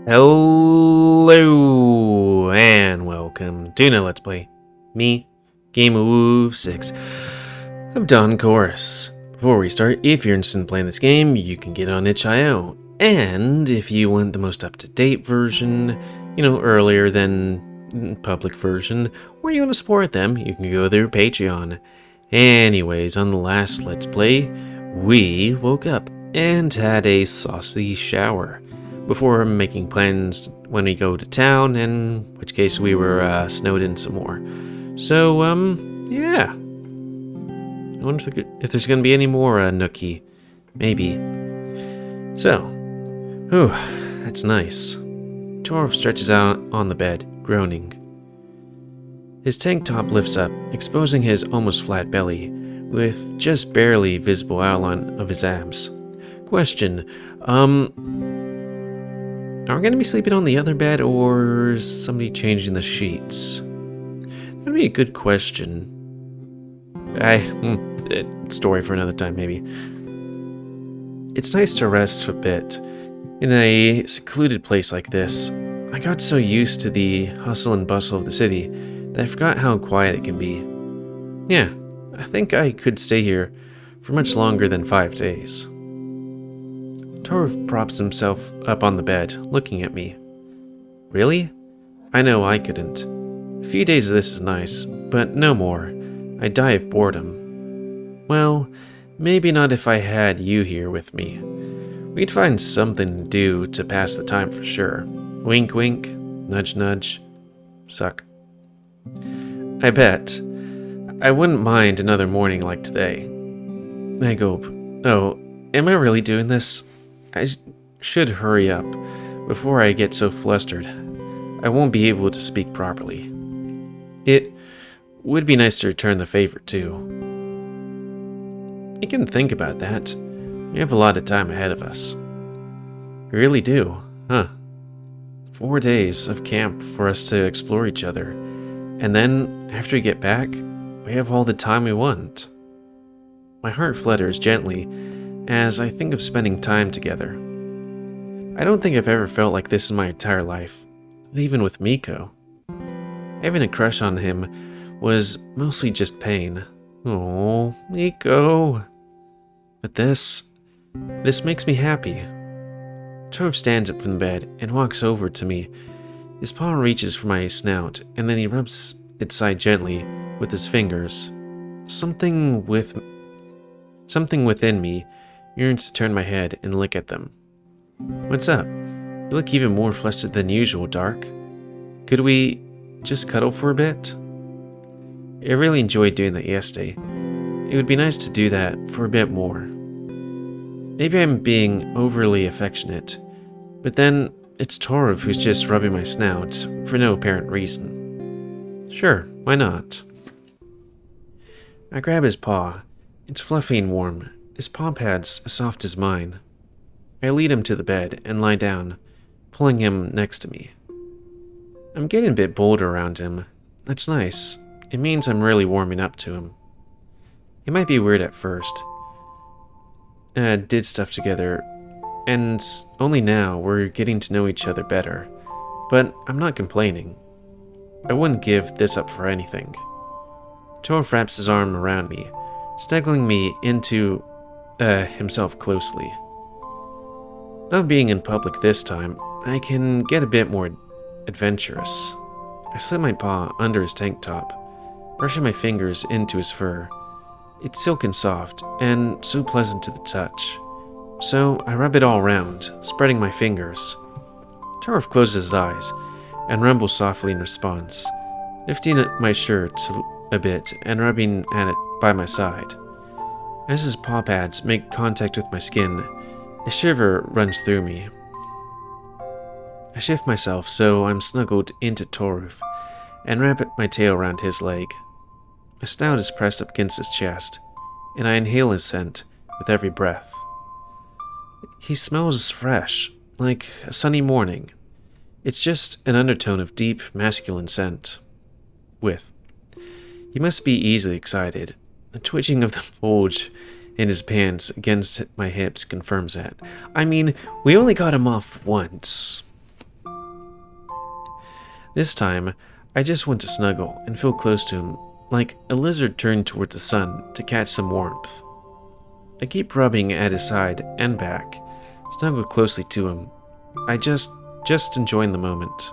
Hello and welcome to another Let's Play. Me, GamerWolfSix of Dawn Chorus. Before we start, if you're interested in playing this game, you can get on itch.io. And if you want the most up-to-date version, earlier than public version, or you want to support them, you can go to their Patreon. Anyways, on the last Let's Play, we woke up and had a saucy shower before making plans when we go to town, in which case we were snowed in some more. So, yeah. I wonder if there's going to be any more Nookie. Maybe. So, whew, that's nice. Torv stretches out on the bed, groaning. His tank top lifts up, exposing his almost flat belly, with just barely visible outline of his abs. Question, are we going to be sleeping on the other bed, or is somebody changing the sheets? That'd be a good question. Story for another time, maybe. It's nice to rest a bit. In a secluded place like this, I got so used to the hustle and bustle of the city that I forgot how quiet it can be. Yeah, I think I could stay here for much longer than 5 days. Torv props himself up on the bed, looking at me. Really? I know I couldn't. A few days of this is nice, but no more. I'd die of boredom. Well, maybe not if I had you here with me. We'd find something to do to pass the time for sure. Wink wink, nudge nudge, suck. I bet. I wouldn't mind another morning like today. I gulp. Oh, am I really doing this? I should hurry up before I get so flustered. I won't be able to speak properly. It would be nice to return the favor, too. You can think about that. We have a lot of time ahead of us. We really do, huh? 4 days of camp for us to explore each other. And then, after we get back, we have all the time we want. My heart flutters gently as I think of spending time together. I don't think I've ever felt like this in my entire life, not even with Miko. Having a crush on him was mostly just pain. Oh, Miko. But this makes me happy. Torv stands up from the bed and walks over to me. His paw reaches for my snout, and then he rubs its side gently with his fingers. Something within me yearns to turn my head and look at them. What's up? You look even more flustered than usual, Dark. Could we just cuddle for a bit? I really enjoyed doing that yesterday. It would be nice to do that for a bit more. Maybe I'm being overly affectionate, but then it's Torv who's just rubbing my snout for no apparent reason. Sure, why not? I grab his paw. It's fluffy and warm. His paw pads as soft as mine. I lead him to the bed and lie down, pulling him next to me. I'm getting a bit bolder around him. That's nice. It means I'm really warming up to him. It might be weird at first. Did stuff together, and only now we're getting to know each other better. But I'm not complaining. I wouldn't give this up for anything. Torv wraps his arm around me, snuggling me into himself closely. Not being in public this time, I can get a bit more adventurous. I slip my paw under his tank top, brushing my fingers into his fur. It's silken soft, and so pleasant to the touch. So I rub it all around, spreading my fingers. Torv closes his eyes, and rumbles softly in response, lifting my shirt a bit and rubbing at it by my side. As his paw pads make contact with my skin, a shiver runs through me. I shift myself so I'm snuggled into Torv, and wrap my tail around his leg. My snout is pressed up against his chest, and I inhale his scent with every breath. He smells fresh, like a sunny morning. It's just an undertone of deep, masculine scent. He must be easily excited. The twitching of the bulge in his pants against my hips confirms that. I mean, we only got him off once. This time, I just want to snuggle and feel close to him, like a lizard turned towards the sun to catch some warmth. I keep rubbing at his side and back, snuggled closely to him. I just enjoying the moment.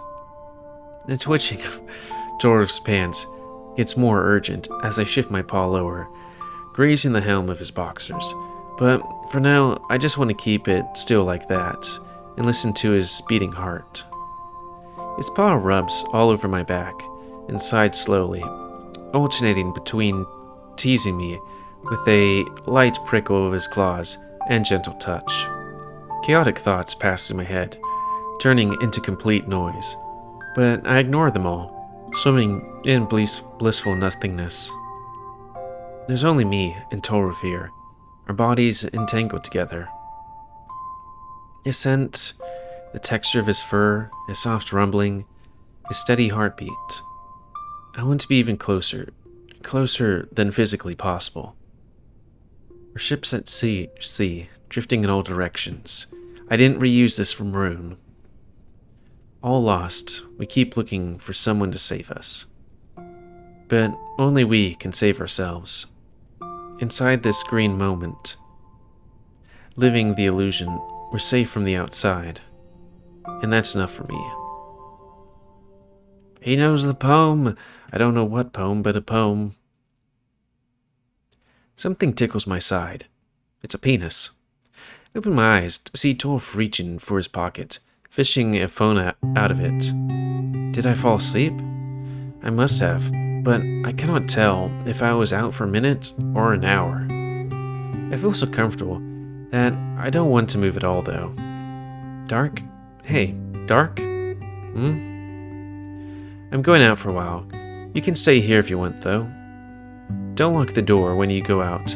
The twitching of Jorv's pants gets more urgent as I shift my paw lower, grazing the helm of his boxers. But for now, I just want to keep it still like that and listen to his beating heart. His paw rubs all over my back and sides slowly, alternating between teasing me with a light prickle of his claws and gentle touch. Chaotic thoughts pass through my head, turning into complete noise, but I ignore them all, swimming in blissful nothingness. There's only me and Toruf here, our bodies entangled together. His scent, the texture of his fur, his soft rumbling, his steady heartbeat. I want to be even closer than physically possible. We're ships at sea, drifting in all directions. I didn't reuse this from Rune. All lost, we keep looking for someone to save us. But only we can save ourselves. Inside this green moment, living the illusion, we're safe from the outside. And that's enough for me. He knows the poem. I don't know what poem, but a poem. Something tickles my side. It's a penis. I open my eyes to see Torf reaching for his pocket, fishing a phone out of it. Did I fall asleep? I must have, but I cannot tell if I was out for a minute or an hour. I feel so comfortable that I don't want to move at all, though. Dark? Hey, Dark? I'm going out for a while. You can stay here if you want, though. Don't lock the door when you go out.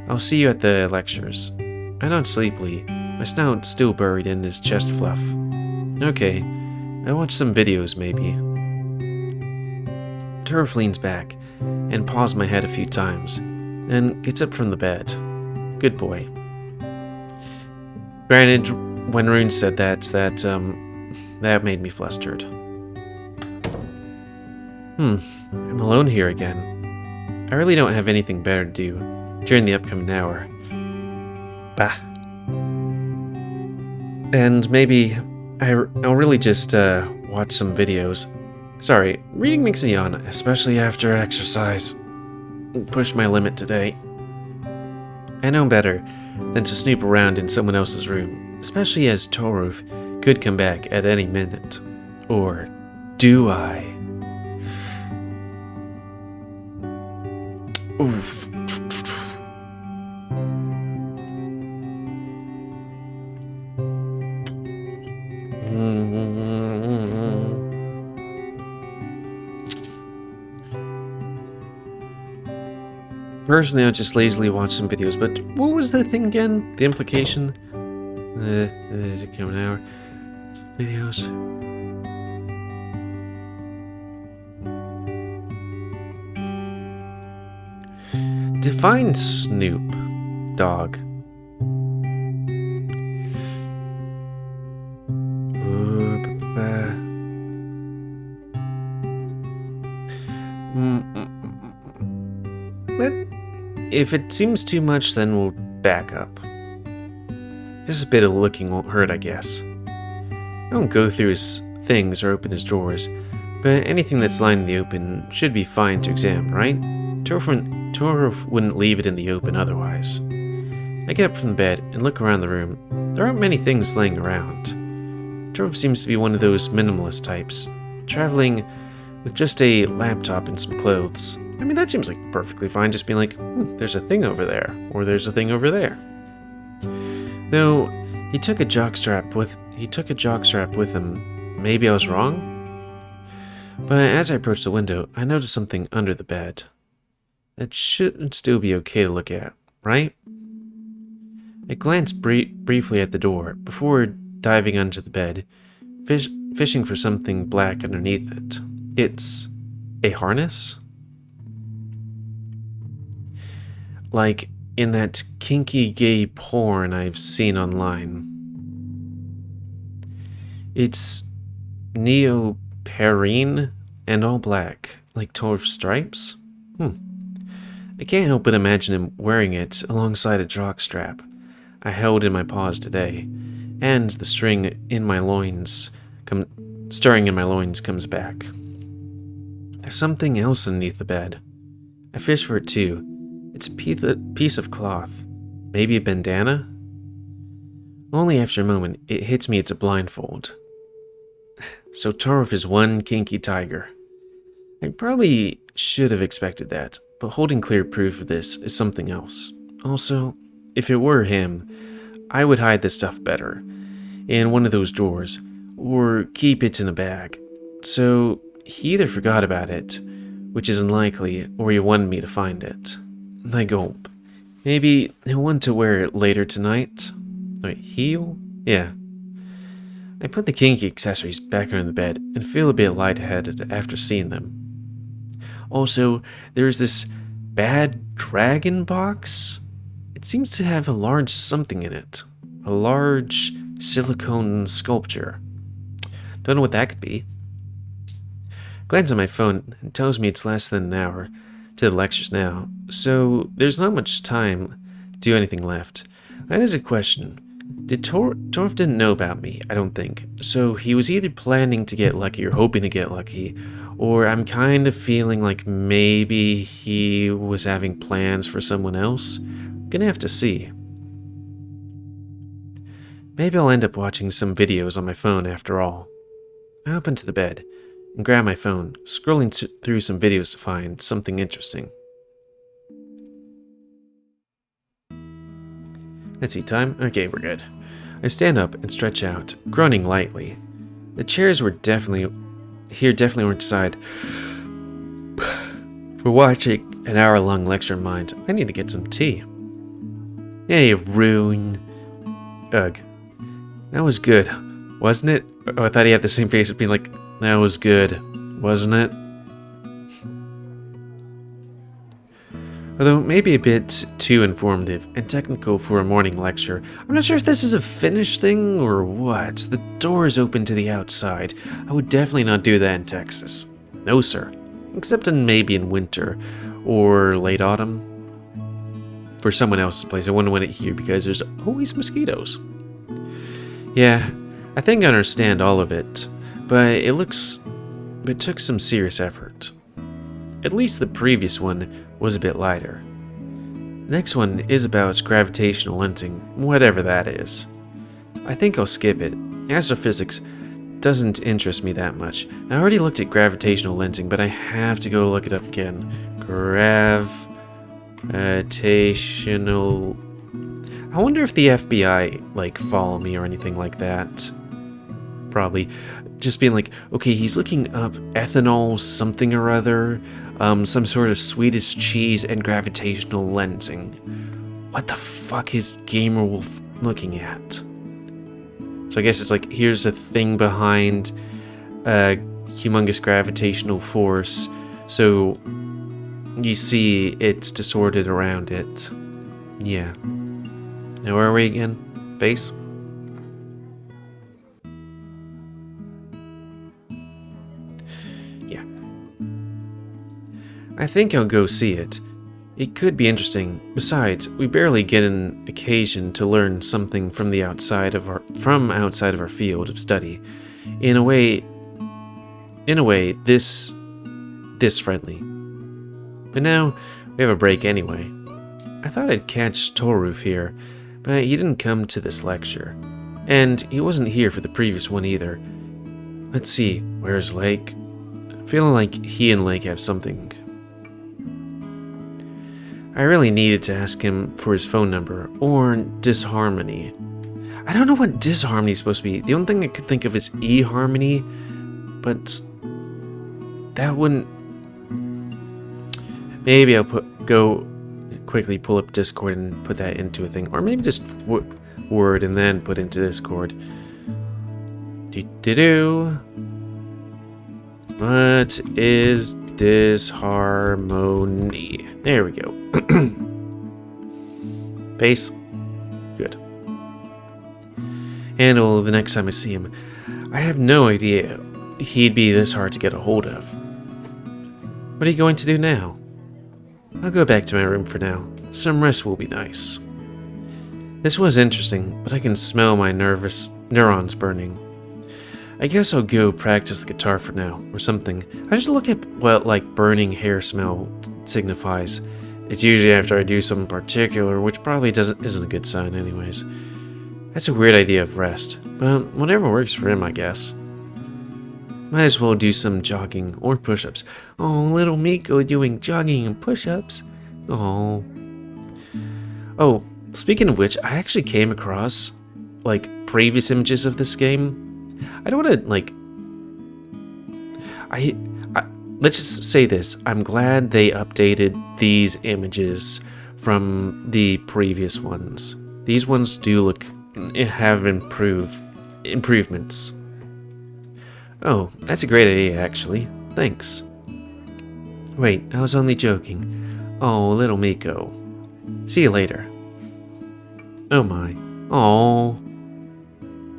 I'll see you at the lectures. I nod sleepily, my snout still buried in his chest fluff. Okay, I'll watch some videos, maybe. Turf leans back and paws my head a few times, then gets up from the bed. Good boy. Granted, when Rune said that made me flustered. I'm alone here again. I really don't have anything better to do during the upcoming hour. Bah. And maybe I'll really just watch some videos. Sorry, reading makes me yawn, especially after exercise. Pushed my limit today. I know better than to snoop around in someone else's room, especially as Toruf could come back at any minute. Or do I? Oof. Personally, I'll just lazily watch some videos, but what was the thing again? The implication? An hour. Videos. Define Snoop, dog. But if it seems too much, then we'll back up. Just a bit of looking won't hurt, I guess. I don't go through his things or open his drawers, but anything that's lying in the open should be fine to examine, right? Toruf wouldn't leave it in the open otherwise. I get up from the bed and look around the room. There aren't many things laying around. Toruf seems to be one of those minimalist types, traveling with just a laptop and some clothes. I mean, that seems like perfectly fine, just being like, there's a thing over there, or there's a thing over there. Though, he took a jockstrap with him. Maybe I was wrong? But as I approached the window, I noticed something under the bed. That should still be okay to look at, right? I glanced briefly at the door before diving under the bed, fishing for something black underneath it. It's a harness? Like in that kinky gay porn I've seen online. It's Perrine and all black, like Torv's stripes? I can't help but imagine him wearing it alongside a jockstrap I held in my paws today, and the stirring in my loins comes back. There's something else underneath the bed. I fish for it too. It's a piece of cloth. Maybe a bandana? Only after a moment, it hits me it's a blindfold. So Torv is one kinky tiger. I probably should have expected that, but holding clear proof of this is something else. Also, if it were him, I would hide this stuff better, in one of those drawers, or keep it in a bag. So he either forgot about it, which is unlikely, or he wanted me to find it. I gulp. Maybe he'll want to wear it later tonight? Wait, he'll? Yeah. I put the kinky accessories back under the bed and feel a bit lightheaded after seeing them. Also, there's this bad dragon box. It seems to have a large something in it. A large silicone sculpture. Don't know what that could be. Glance at my phone and tells me it's less than an hour to the lectures now, so there's not much time to do anything left. That is a question. Torv didn't know about me, I don't think, so he was either planning to get lucky or hoping to get lucky, or I'm kind of feeling like maybe he was having plans for someone else. Gonna have to see. Maybe I'll end up watching some videos on my phone after all. I hop into the bed and grab my phone, scrolling through some videos to find something interesting. Let's see, time? Okay, we're good. I stand up and stretch out, groaning lightly. The chairs definitely weren't designed for watching an hour-long lecture of mine. I need to get some tea. Hey, Rune. Ugh. That was good, wasn't it? Oh, I thought he had the same face of being like, that was good, wasn't it? Although maybe a bit too informative and technical for a morning lecture, I'm not sure if this is a Finnish thing or what. The door is open to the outside. I would definitely not do that in Texas. No, sir. Except maybe in winter or late autumn. For someone else's place, I wouldn't want it here because there's always mosquitoes. Yeah, I think I understand all of it, but it took some serious effort. At least the previous one was a bit lighter. The next one is about gravitational lensing, whatever that is. I think I'll skip it. Astrophysics doesn't interest me that much. I already looked at gravitational lensing, but I have to go look it up again. Gravitational... I wonder if the FBI, follow me or anything like that. Probably. Just being like, okay, he's looking up ethanol something or other, some sort of Swedish cheese and gravitational lensing. What the fuck is GamerWolf looking at? So I guess it's like, here's a thing behind a humongous gravitational force, so you see it's distorted around it. Yeah. Now where are we again? Face? Yeah. I think I'll go see it. It could be interesting. Besides, we barely get an occasion to learn something from outside of our field of study. In a way, this friendly. But now we have a break anyway. I thought I'd catch Toruf here, but he didn't come to this lecture, and he wasn't here for the previous one either. Let's see, where's Lake? Feeling like he and Lake have something. I really needed to ask him for his phone number, or disharmony. I don't know what disharmony is supposed to be. The only thing I could think of is eHarmony, but that wouldn't... Maybe I'll go quickly pull up Discord and put that into a thing, or maybe just Word and then put into Discord. What is disharmony? There we go. Face. Good. Handle the next time I see him. I have no idea he'd be this hard to get a hold of. What are you going to do now? I'll go back to my room for now. Some rest will be nice. This was interesting, but I can smell my neurons burning. I guess I'll go practice the guitar for now, or something. I should look at what, like, burning hair smell signifies. It's usually after I do something particular, which probably isn't a good sign anyways. That's a weird idea of rest, but whatever works for him, I guess. Might as well do some jogging or push-ups. Oh, little Miko doing jogging and push-ups. Oh. Oh, speaking of which, I actually came across, like, previous images of this game. I don't want to, like... let's just say this. I'm glad they updated these images from the previous ones. These ones do have improvements. Oh, that's a great idea, actually. Thanks. Wait, I was only joking. Oh, little Miko. See you later. Oh my. Oh.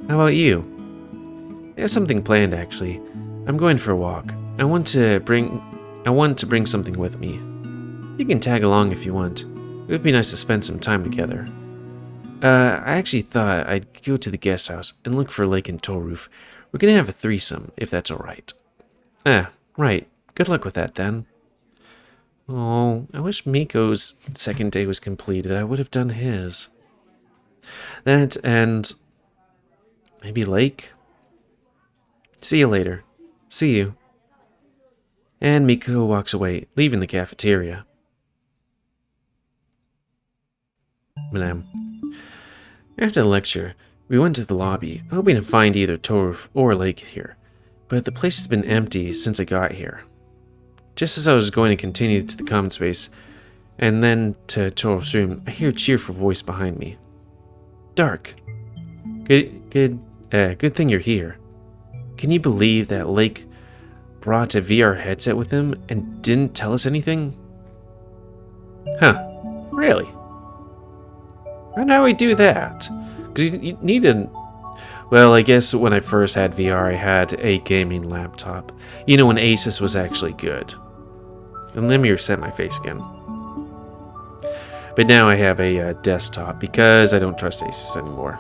How about you? I have something planned, actually. I'm going for a walk. I want to bring something with me. You can tag along if you want. It would be nice to spend some time together. I actually thought I'd go to the guest house and look for Lake and Toruf. We're gonna have a threesome, if that's alright. Ah, right. Good luck with that, then. Oh, I wish Miko's second day was completed. I would have done his. That and... maybe Lake? See you later. See you. And Miko walks away, leaving the cafeteria. Madame. After the lecture, we went to the lobby, hoping to find either Toruf or Lake here, but the place has been empty since I got here. Just as I was going to continue to the common space, and then to Toruf's room, I hear a cheerful voice behind me. Dark. Good thing you're here. Can you believe that Lake brought a VR headset with him and didn't tell us anything? Huh. Really? And how we do that? Because you needed... Well, I guess when I first had VR, I had a gaming laptop. You know, when Asus was actually good. And let me reset my face again. But now I have a desktop because I don't trust Asus anymore.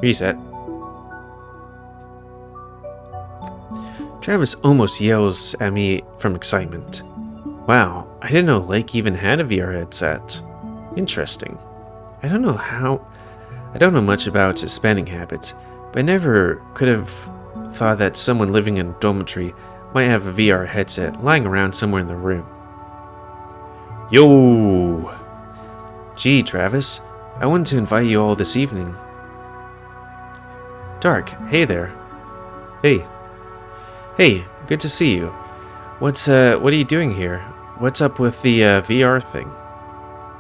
Reset. Travis almost yells at me from excitement. Wow, I didn't know Lake even had a VR headset. Interesting. I don't know much about his spending habits, but I never could have thought that someone living in a dormitory might have a VR headset lying around somewhere in the room. Yo! Gee, Travis, I wanted to invite you all this evening. Dark, hey there. Hey. Hey, good to see you. What are you doing here? What's up with the VR thing?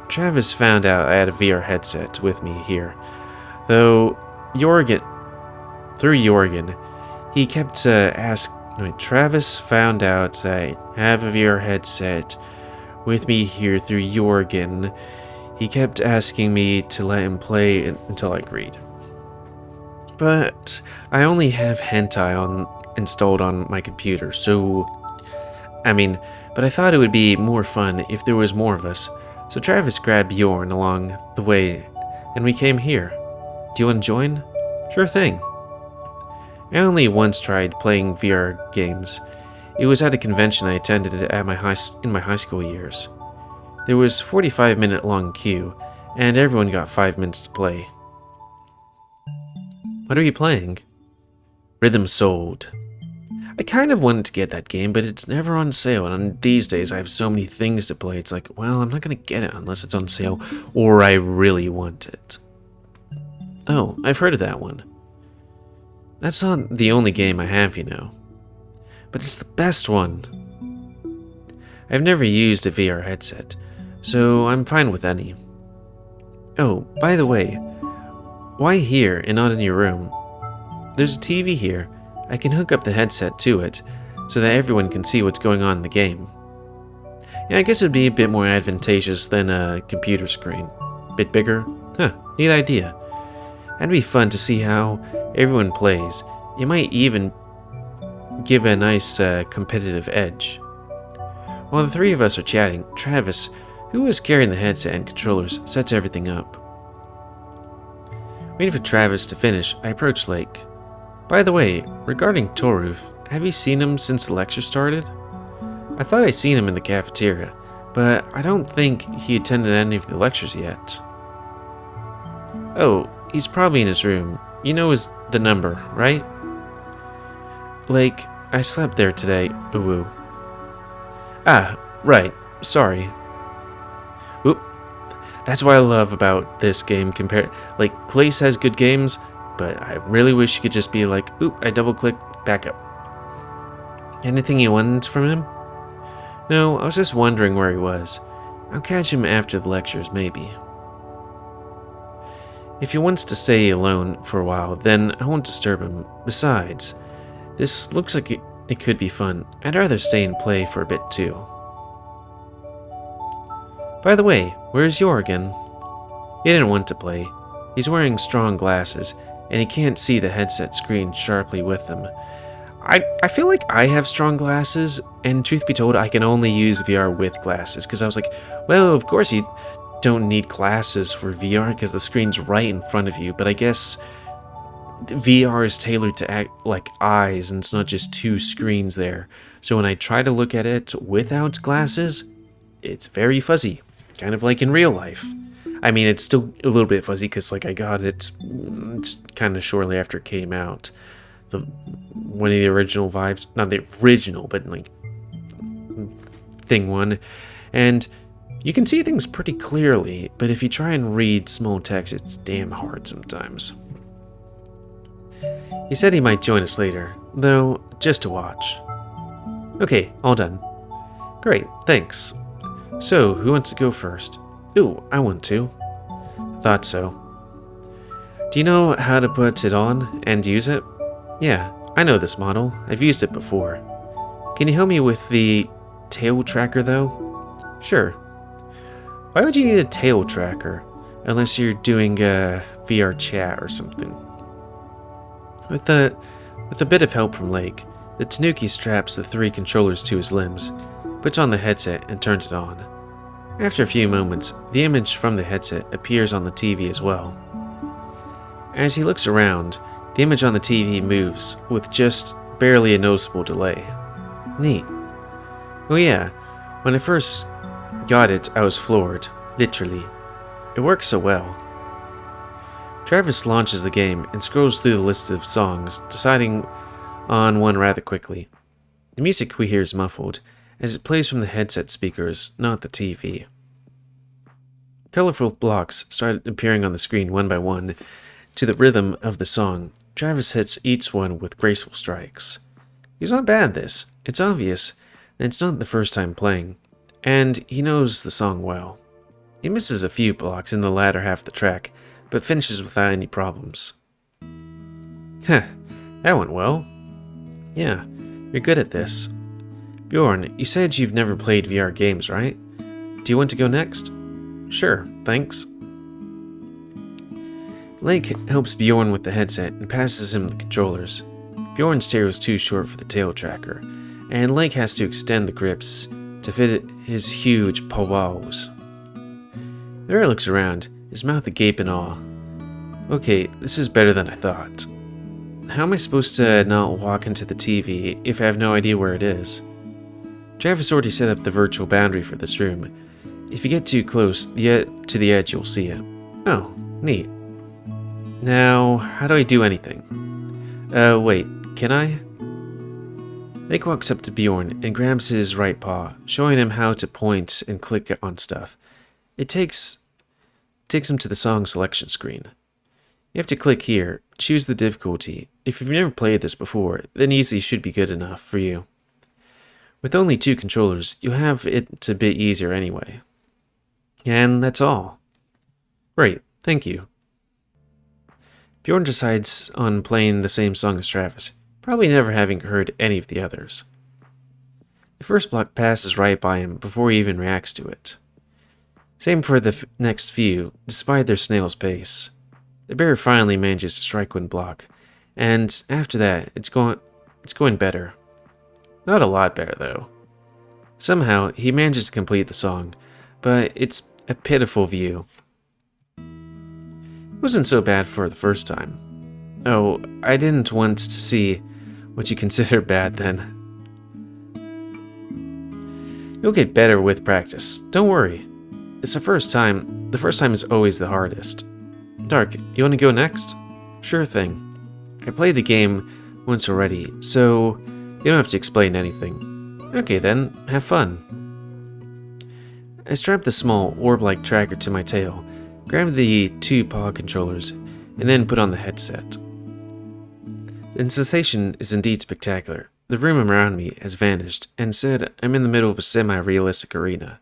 Travis found out I had a VR headset with me here. Though, through Jorgen, he kept Travis found out that I have a VR headset with me here through Jorgen. He kept asking me to let him play until I agreed. But I only have hentai installed on my computer, so... but I thought it would be more fun if there was more of us. So Travis grabbed Bjorn along the way, and we came here. Do you want to join? Sure thing. I only once tried playing VR games. It was at a convention I attended in my high school years. There was a 45-minute long queue, and everyone got 5 minutes to play. What are you playing? Rhythm Sold. I kind of wanted to get that game, but it's never on sale, and these days I have so many things to play, it's like, well, I'm not going to get it unless it's on sale, or I really want it. Oh, I've heard of that one. That's not the only game I have, you know. But it's the best one. I've never used a VR headset, so I'm fine with any. Oh, by the way, why here and not in your room? There's a TV here. I can hook up the headset to it, so that everyone can see what's going on in the game. Yeah, I guess it'd be a bit more advantageous than a computer screen. Bit bigger? Huh, neat idea. That'd be fun to see how everyone plays. It might even give a nice competitive edge. While the three of us are chatting, Travis, who was carrying the headset and controllers, sets everything up. Waiting for Travis to finish, I approach Lake. By the way, regarding Toruf, have you seen him since the lecture started? I thought I'd seen him in the cafeteria, but I don't think he attended any of the lectures yet. Oh, he's probably in his room. You know the number, right? Lake, I slept there today, ooh. Ah, right, sorry. Oop, that's what I love about this game like, Place has good games, but I really wish you could just be like, oop, I double-clicked, back up. Anything you wanted from him? No, I was just wondering where he was. I'll catch him after the lectures, maybe. If he wants to stay alone for a while, then I won't disturb him. Besides, this looks like it could be fun. I'd rather stay and play for a bit too. By the way, where's Jorgen? He didn't want to play. He's wearing strong glasses, and he can't see the headset screen sharply with them. I feel like I have strong glasses, and truth be told, I can only use VR with glasses, because I was like, well, of course you don't need glasses for VR, because the screen's right in front of you, but I guess VR is tailored to act like eyes, and it's not just two screens there. So when I try to look at it without glasses, it's very fuzzy, kind of like in real life. I mean, it's still a little bit fuzzy, because like I got it kind of shortly after it came out. One of the original vibes, not the original, but like thing one, and you can see things pretty clearly, but if you try and read small text, it's damn hard sometimes. He said he might join us later, though just to watch. Okay, all done. Great, thanks. So, who wants to go first? Ooh, I want to. Thought so. Do you know how to put it on and use it? Yeah, I know this model. I've used it before. Can you help me with the tail tracker, though? Sure. Why would you need a tail tracker? Unless you're doing a VR chat or something. With a bit of help from Lake, the Tanuki straps the three controllers to his limbs, puts on the headset, and turns it on. After a few moments, the image from the headset appears on the TV as well. As he looks around, the image on the TV moves with just barely a noticeable delay. Neat. Oh yeah, when I first got it, I was floored, literally. It works so well. Travis launches the game and scrolls through the list of songs, deciding on one rather quickly. The music we hear is muffled, as it plays from the headset speakers, not the TV. Colorful blocks start appearing on the screen one by one. To the rhythm of the song, Travis hits each one with graceful strikes. He's not bad at this. It's obvious that it's not the first time playing, and he knows the song well. He misses a few blocks in the latter half of the track, but finishes without any problems. Heh, that went well. Yeah, you're good at this. Bjorn, you said you've never played VR games, right? Do you want to go next? Sure, thanks. Lake helps Bjorn with the headset and passes him the controllers. Bjorn's tail is too short for the tail tracker, and Lake has to extend the grips to fit his huge paws. The bear looks around, his mouth agape in awe. Okay, this is better than I thought. How am I supposed to not walk into the TV if I have no idea where it is? Travis already set up the virtual boundary for this room. If you get too close to the edge, you'll see it. Oh, neat. Now, how do I do anything? Wait, can I? Lake walks up to Bjorn and grabs his right paw, showing him how to point and click on stuff. It takes him to the song selection screen. You have to click here, choose the difficulty. If you've never played this before, then easy should be good enough for you. With only 2 controllers, you have it a bit easier anyway. And that's all. Great, thank you. Bjorn decides on playing the same song as Travis, probably never having heard any of the others. The first block passes right by him before he even reacts to it. Same for the next few, despite their snail's pace. The bear finally manages to strike one block, and after that, it's going better. Not a lot better, though. Somehow, he manages to complete the song, but it's a pitiful view. It wasn't so bad for the first time. Oh, I didn't want to see what you consider bad then. You'll get better with practice. Don't worry. It's the first time. The first time is always the hardest. Dark, you want to go next? Sure thing. I played the game once already, so you don't have to explain anything. Okay then, have fun. I strapped the small, orb-like tracker to my tail, grabbed the two paw controllers, and then put on the headset. The sensation is indeed spectacular. The room around me has vanished, and instead I'm in the middle of a semi-realistic arena.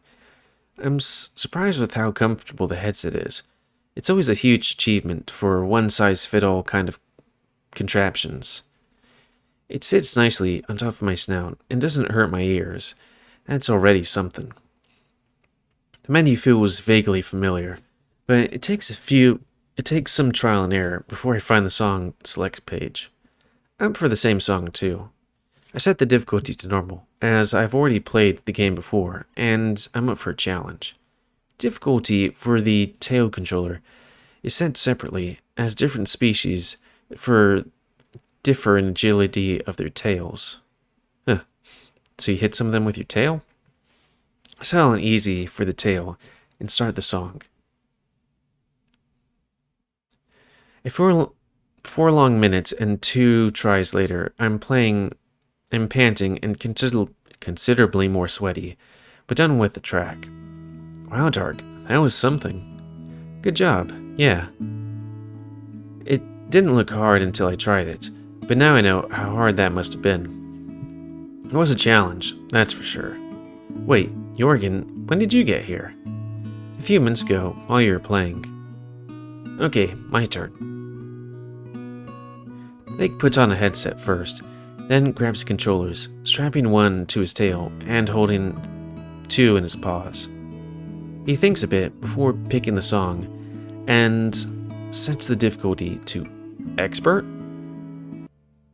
I'm surprised with how comfortable the headset is. It's always a huge achievement for one-size-fit-all kind of contraptions. It sits nicely on top of my snout and doesn't hurt my ears. That's already something. The menu feels vaguely familiar, but it takes some trial and error before I find the song select page. I'm up for the same song too. I set the difficulty to normal, as I've already played the game before, and I'm up for a challenge. Difficulty for the tail controller is set separately, as different species differ in agility of their tails. Huh. So you hit some of them with your tail? Set on easy for the tail, and start the song. Four long minutes and 2 tries later, I'm panting and considerably more sweaty, but done with the track. Wow, Dark, that was something. Good job, yeah. It didn't look hard until I tried it, but now I know how hard that must have been. It was a challenge, that's for sure. Wait, Jorgen, when did you get here? A few minutes ago, while you were playing. Okay, my turn. Lake puts on a headset first, then grabs the controllers, strapping one to his tail and holding 2 in his paws. He thinks a bit before picking the song and sets the difficulty to expert.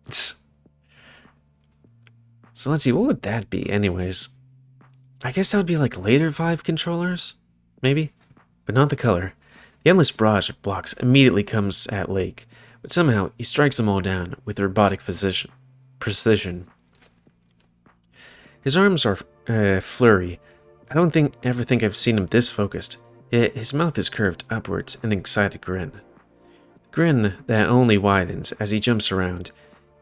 So let's see, what would that be anyways? I guess that would be like later 5 controllers? Maybe? But not the color. The endless barrage of blocks immediately comes at Lake, but somehow he strikes them all down with robotic precision. His arms are flurry. I don't ever think I've seen him this focused, yet his mouth is curved upwards in an excited grin. Grin that only widens as he jumps around,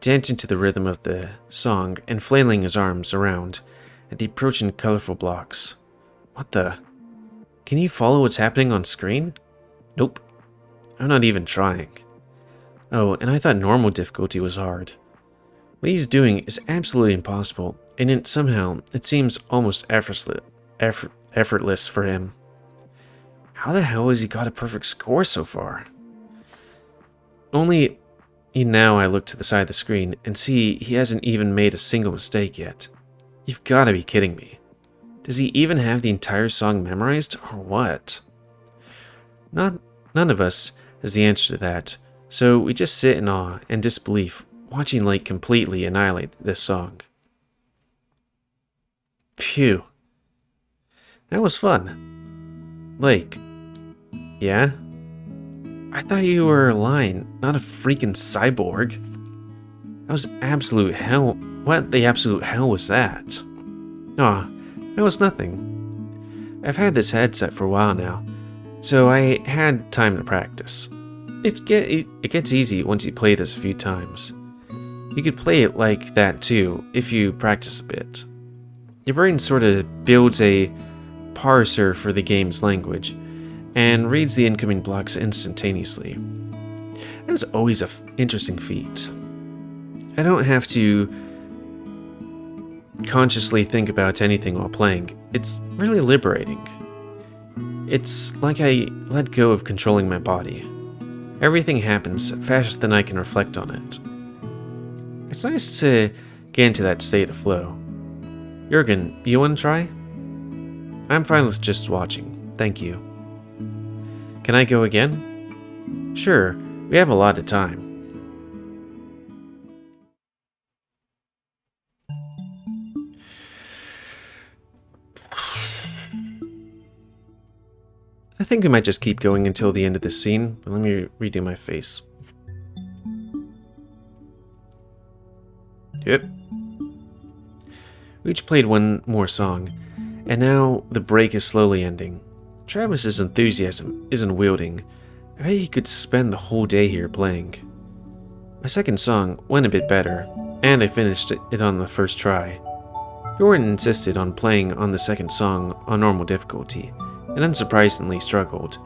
dancing to the rhythm of the song and flailing his arms around at the approaching colorful blocks. What the? Can you follow what's happening on screen? Nope. I'm not even trying. Oh, and I thought normal difficulty was hard. What he's doing is absolutely impossible, and somehow it seems almost effortless for him. How the hell has he got a perfect score so far? Only now I look to the side of the screen and see he hasn't even made a single mistake yet. You've got to be kidding me. Does he even have the entire song memorized, or what? None of us has the answer to that, so we just sit in awe and disbelief, watching Lake completely annihilate this song. Phew. That was fun. Lake. Yeah? I thought you were a lion, not a freaking cyborg. That was absolute hell. What the absolute hell was that? Aw, that was nothing. I've had this headset for a while now, so I had time to practice. It gets easy once you play this a few times. You could play it like that too, if you practice a bit. Your brain sort of builds a parser for the game's language, and reads the incoming blocks instantaneously. That is always an interesting feat. I don't have to consciously think about anything while playing. It's really liberating. It's like I let go of controlling my body. Everything happens faster than I can reflect on it. It's nice to get into that state of flow. Jurgen, you want to try? I'm fine with just watching, thank you. Can I go again? Sure, we have a lot of time. I think we might just keep going until the end of this scene, but let me redo my face. Yep. We each played one more song, and now the break is slowly ending. Travis's enthusiasm isn't wielding. I bet he could spend the whole day here playing. My second song went a bit better, and I finished it on the first try. Bjorn insisted on playing on the second song on normal difficulty, and unsurprisingly struggled,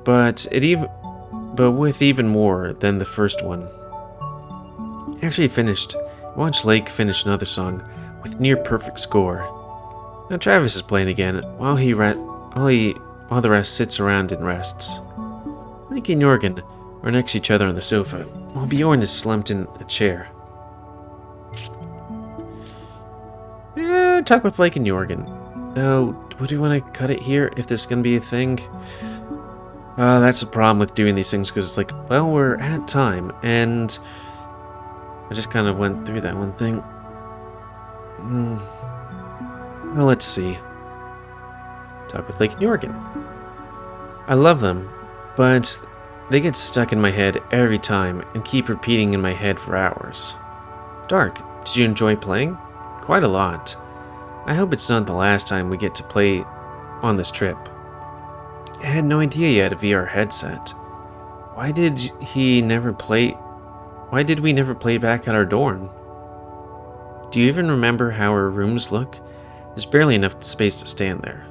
but with even more than the first one. After he finished, I watched Lake finish another song with near perfect score. Now Travis is playing again while the rest sits around and rests. Lake and Jorgen are next to each other on the sofa, while Bjorn is slumped in a chair. Talk with Lake and Jorgen. Though, would you want to cut it here if this is going to be a thing? That's the problem with doing these things, because it's like, well, we're at time, and I just kind of went through that one thing. Well, let's see. Talk with Lake and Jorgen. I love them, but they get stuck in my head every time and keep repeating in my head for hours. Dark, did you enjoy playing? Quite a lot. I hope it's not the last time we get to play on this trip. I had no idea you had a VR headset. Why did we never play back at our dorm? Do you even remember how our rooms look? There's barely enough space to stand there.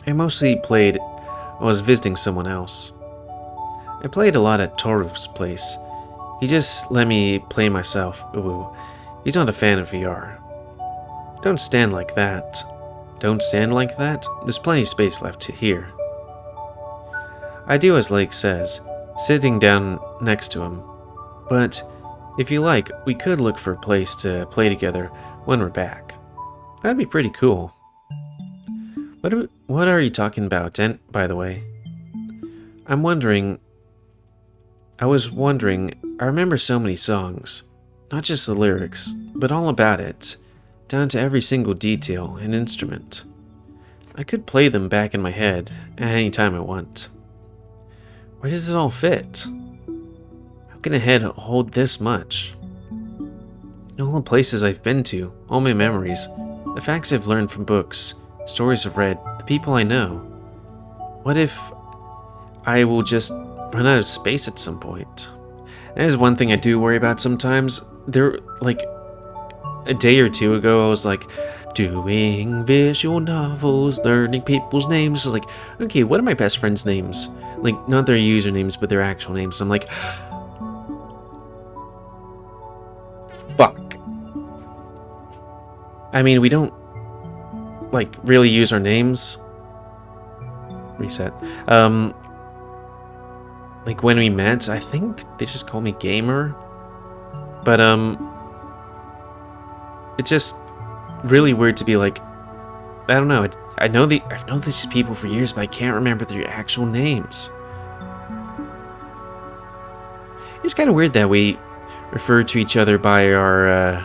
I mostly played while I was visiting someone else. I played a lot at Toruf's place. He just let me play myself. Ooh, he's not a fan of VR. Don't stand like that. Don't stand like that? There's plenty of space left here. I do as Lake says, sitting down next to him. But if you like, we could look for a place to play together when we're back. That'd be pretty cool. What are you talking about, by the way? I was wondering, I remember so many songs. Not just the lyrics, but all about it, down to every single detail and instrument. I could play them back in my head at any time I want. Where does it all fit? How can a head hold this much? All the places I've been to, all my memories, the facts I've learned from books, stories I've read, the people I know. What if I will just run out of space at some point? That is one thing I do worry about sometimes. Like, a day or two ago, I was like, doing visual novels, learning people's names. I was like, okay, what are my best friends' names? Like, not their usernames, but their actual names. I'm like, fuck. I mean, we don't, like, really use our names. Reset. Like, when we met, I think they just called me Gamer. But, it's just really weird to be like, I don't know. I've known these people for years, but I can't remember their actual names. It's kind of weird that we refer to each other by our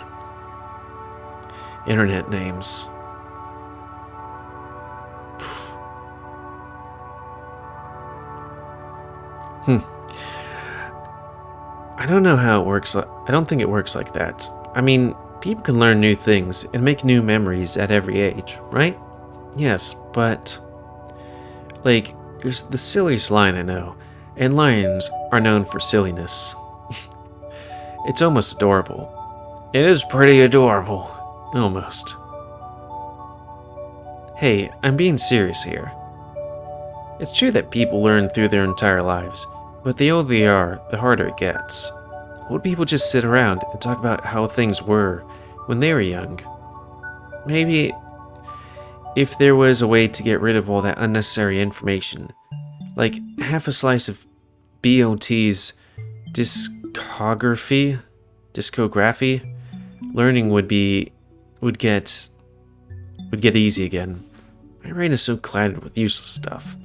internet names. I don't know how it works. I don't think it works like that. I mean, people can learn new things and make new memories at every age, right? Yes, but like, here's the silliest line I know, and lions are known for silliness. It's almost adorable. It is pretty adorable. Almost. Hey, I'm being serious here. It's true that people learn through their entire lives, but the older they are, the harder it gets. Old people just sit around and talk about how things were when they were young. Maybe if there was a way to get rid of all that unnecessary information, like half a slice of BOT's discography, learning would get easy again. My brain is so clouded with useless stuff.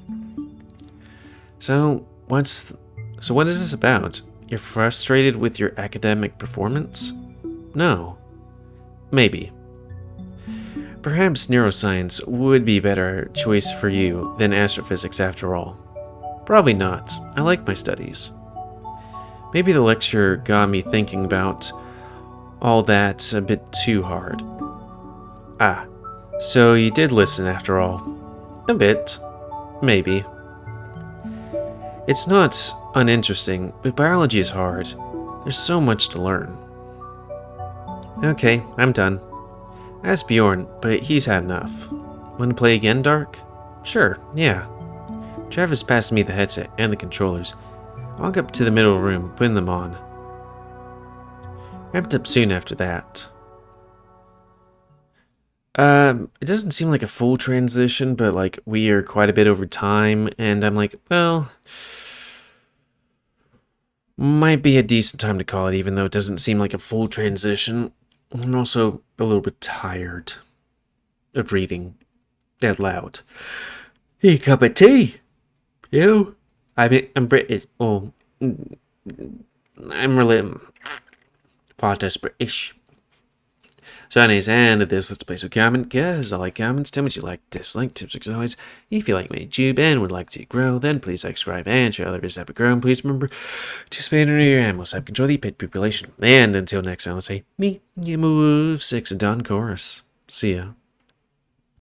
So what is this about? You're frustrated with your academic performance? No. Maybe. Perhaps neuroscience would be a better choice for you than astrophysics after all. Probably not. I like my studies. Maybe the lecture got me thinking about all that a bit too hard. Ah, so you did listen after all. A bit. Maybe. It's not uninteresting, but biology is hard. There's so much to learn. Okay, I'm done. Ask Bjorn, but he's had enough. Want to play again, Dark? Sure, yeah. Travis passed me the headset and the controllers. I walk up to the middle room, putting them on. Wrapped up soon after that. It doesn't seem like a full transition, but like we are quite a bit over time, and I'm like, well, might be a decent time to call it, even though it doesn't seem like a full transition. I'm also a little bit tired of reading out loud. Hey, cup of tea. You? I'm British. Oh, I'm really far too British. So anyways, and at this, let's play some comment, guys. I like comments. Tell me what you like, dislike, tips, as always. If you like my YouTube and would like to grow, then please subscribe and share other videos that grow. And please remember to spend your animals help control the pet population. And until next time, I'll say me, GamerWolfSix, and Don Chorus. See ya.